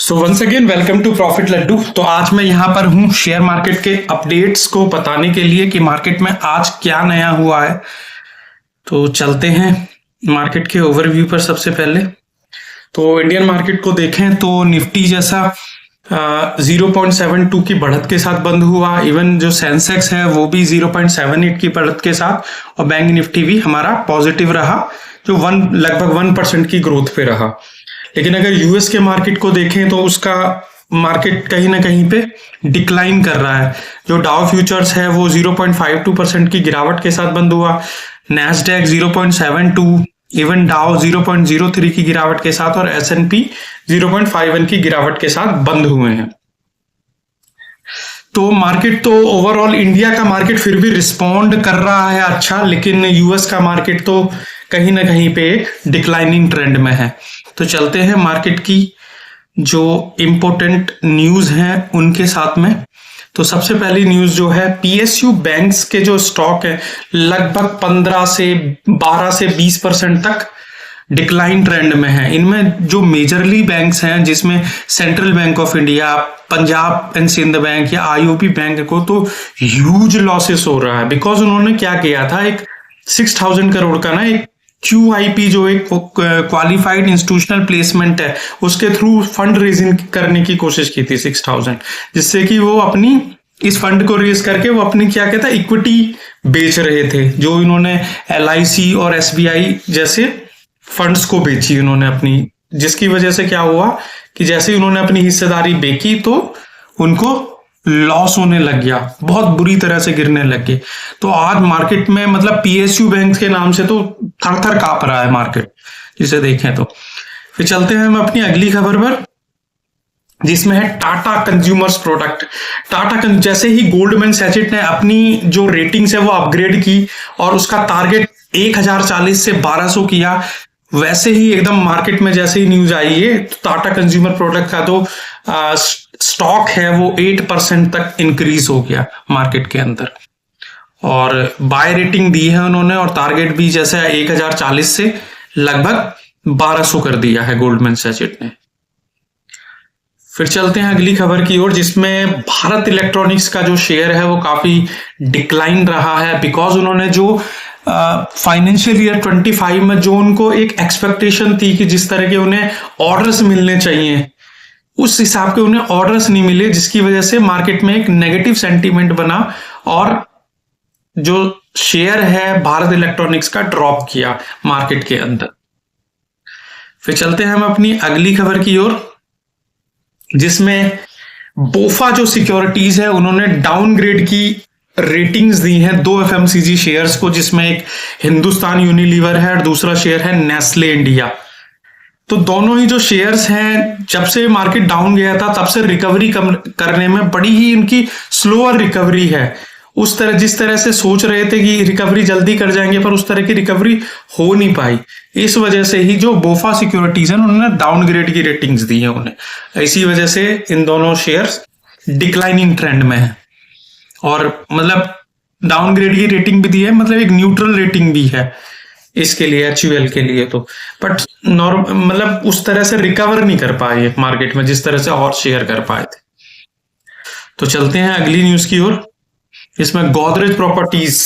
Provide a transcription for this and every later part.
So once again welcome to Profit Laddu. तो आज मैं यहाँ पर हूँ शेयर मार्केट के अपडेट्स को बताने के लिए कि मार्केट में आज क्या नया हुआ है। तो चलते हैं मार्केट के ओवरव्यू पर। सबसे पहले तो इंडियन मार्केट को देखें तो निफ्टी जैसा 0.72 की बढ़त के साथ बंद हुआ। इवन जो सेंसेक्स है वो भी 0.78 की बढ़त के साथ, और बैंक निफ्टी भी हमारा पॉजिटिव रहा, जो लगभग 1% की ग्रोथ पे रहा। लेकिन अगर यूएस के मार्केट को देखें तो उसका मार्केट कहीं ना कहीं पे डिक्लाइन कर रहा है। जो डाउ फ्यूचर्स है वो 0.52% की गिरावट के साथ बंद हुआ, नैस्डैक 0.72, इवन डाउ 0.03 की गिरावट के साथ, और S&P 0.51 की गिरावट के साथ बंद हुए हैं। तो मार्केट तो ओवरऑल इंडिया का मार्केट फिर भी रिस्पॉन्ड कर रहा है अच्छा, लेकिन यूएस का मार्केट तो कहीं ना कहीं पे एक डिक्लाइनिंग ट्रेंड में है। तो चलते हैं मार्केट की जो इम्पोर्टेंट न्यूज हैं उनके साथ में। तो सबसे पहली न्यूज जो है, पीएसयू बैंक्स के जो स्टॉक है लगभग 12 से 20% तक डिक्लाइन ट्रेंड में है। इनमें जो मेजरली बैंक्स हैं, जिसमें Central Bank of India, Punjab and Sind Bank या आईओबी बैंक को तो ह्यूज लॉसेस हो रहा है। बिकॉज उन्होंने क्या किया था, एक 6000 करोड़ का ना एक QIP जो एक क्वालिफाइड इंस्टीट्यूशनल प्लेसमेंट है, उसके थ्रू फंड रेजिंग करने की कोशिश की थी 6000, जिससे कि वो अपनी इस फंड को रेज करके वो अपनी क्या कहता है इक्विटी बेच रहे थे, जो इन्होंने LIC और SBI जैसे फंड्स को बेची उन्होंने अपनी, जिसकी वजह से क्या हुआ कि जैसे ही उन्होंने अपनी हिस्सेदारी बेची तो उनको लॉस होने लग गया, बहुत बुरी तरह से गिरने लग गए। तो आज मार्केट में मतलब PSU बैंक के नाम से तो थर थर कांप रहा है मार्केट, जिसे देखें तो। फिर चलते हैं हम अपनी अगली खबर पर, जिसमें है टाटा कंज्यूमर्स प्रोडक्ट। जैसे ही गोल्डमैन सैचेट ने अपनी जो रेटिंग्स है वो अपग्रेड की और उसका टारगेट 1040 से 1200 किया, वैसे ही एकदम मार्केट में जैसे ही न्यूज आई है तो टाटा कंज्यूमर प्रोडक्ट का जो स्टॉक है वो 8% तक इंक्रीज हो गया मार्केट के अंदर, और बाय रेटिंग दी है उन्होंने, और टारगेट भी जैसे 1040 से लगभग 1200 कर दिया है गोल्डमैन सैचेट ने। फिर चलते हैं अगली खबर की ओर, जिसमें भारत इलेक्ट्रॉनिक्स का जो शेयर है वो काफी डिक्लाइन रहा है। बिकॉज उन्होंने जो फाइनेंशियल ईयर 25 में जो उनको एक एक्सपेक्टेशन थी कि जिस तरह के उन्हें ऑर्डर्स मिलने चाहिए, उस हिसाब के उन्हें ऑर्डर्स नहीं मिले, जिसकी वजह से मार्केट में एक नेगेटिव सेंटीमेंट बना और जो शेयर है भारत इलेक्ट्रॉनिक्स का ड्रॉप किया मार्केट के अंदर। फिर चलते हैं हम अपनी अगली खबर की ओर, जिसमें बोफा जो सिक्योरिटीज है उन्होंने डाउनग्रेड की रेटिंग्स दी हैं 2 FMCG शेयर्स को, जिसमें एक हिंदुस्तान यूनिलीवर है और दूसरा शेयर है नेस्ले इंडिया। तो दोनों ही जो शेयर्स हैं, जब से मार्केट डाउन गया था तब से रिकवरी करने में बड़ी ही इनकी स्लोअर रिकवरी है। उस तरह जिस तरह से सोच रहे थे कि रिकवरी जल्दी कर जाएंगे, पर उस तरह की रिकवरी हो नहीं पाई। इस वजह से ही जो बोफा सिक्योरिटीज है उन्होंने डाउनग्रेड की रेटिंग्स दी है उन्हें। इसी वजह से इन दोनों शेयर्स डिक्लाइनिंग ट्रेंड में है, और मतलब डाउनग्रेड की रेटिंग भी दी है, मतलब एक न्यूट्रल रेटिंग भी है इसके लिए, HUL के लिए। तो बट मतलब उस तरह से रिकवर नहीं कर पाए मार्केट में जिस तरह से और शेयर कर पाए थे। तो चलते हैं अगली न्यूज की ओर, इसमें गोदरेज प्रॉपर्टीज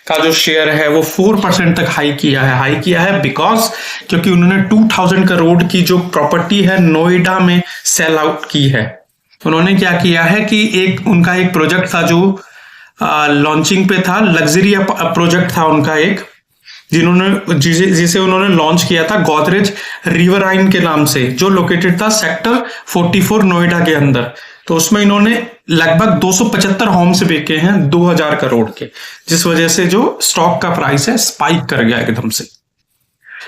का जो शेयर है वो 4% तक हाई किया है बिकॉज क्योंकि उन्होंने 2000 करोड़ की जो प्रॉपर्टी है नोएडा में सेल आउट की है। उन्होंने क्या किया है कि उनका एक प्रोजेक्ट था जो लॉन्चिंग पे था, लग्जरी प्रोजेक्ट था उनका एक, जिसे उन्होंने लॉन्च किया था गोदरेज रिवराइन के नाम से, जो लोकेटेड था सेक्टर 44 नोएडा के अंदर। तो उसमें इन्होंने लगभग 275 होम्स बेचे हैं 2000 करोड़ के, जिस वजह से जो स्टॉक का प्राइस है स्पाइक कर गया एकदम से।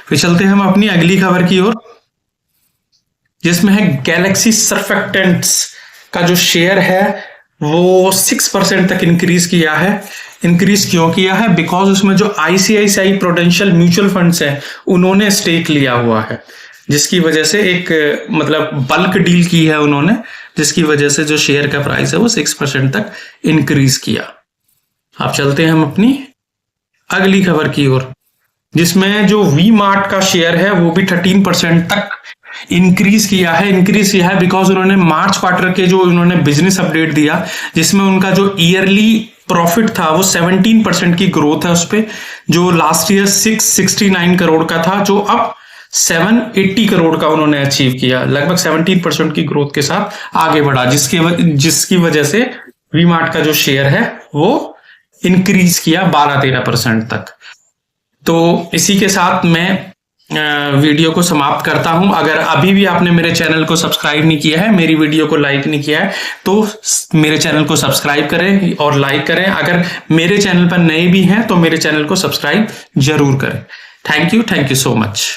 फिर चलते हैं हम अपनी अगली खबर की ओर, जिसमें है गैलेक्सी सर्फेक्टेंट्स का जो शेयर है वो 6% तक इंक्रीज किया है। इंक्रीज क्यों किया है? बिकॉज उसमें जो ICICI प्रूडेंशियल म्यूचुअल फंड्स हैं उन्होंने स्टेक लिया हुआ है, जिसकी वजह से एक मतलब बल्क डील की है उन्होंने, जिसकी वजह से जो शेयर का प्राइस है वो 6% तक इंक्रीज किया। अब चलते हैं हम अपनी अगली खबर की ओर, जिसमें जो वी मार्ट का शेयर है वो भी 13% तक इंक्रीज किया है बिकॉज उन्होंने मार्च क्वार्टर के जो उन्होंने बिजनेस अपडेट दिया, जिसमें उनका जो ईयरली प्रॉफिट था वो 17% की ग्रोथ है उस पे, जो लास्ट ईयर 669 करोड़ का था, जो अब 780 करोड़ का उन्होंने अचीव किया, लगभग 17% की ग्रोथ के साथ आगे बढ़ा, जिसकी वजह से वी मार्ट का जो शेयर है वो इंक्रीज किया 12-13% तक। तो इसी के साथ मैं वीडियो को समाप्त करता हूं। अगर अभी भी आपने मेरे चैनल को सब्सक्राइब नहीं किया है, मेरी वीडियो को लाइक नहीं किया है, तो मेरे चैनल को सब्सक्राइब करें और लाइक करें। अगर मेरे चैनल पर नए भी हैं तो मेरे चैनल को सब्सक्राइब जरूर करें। Thank you so much.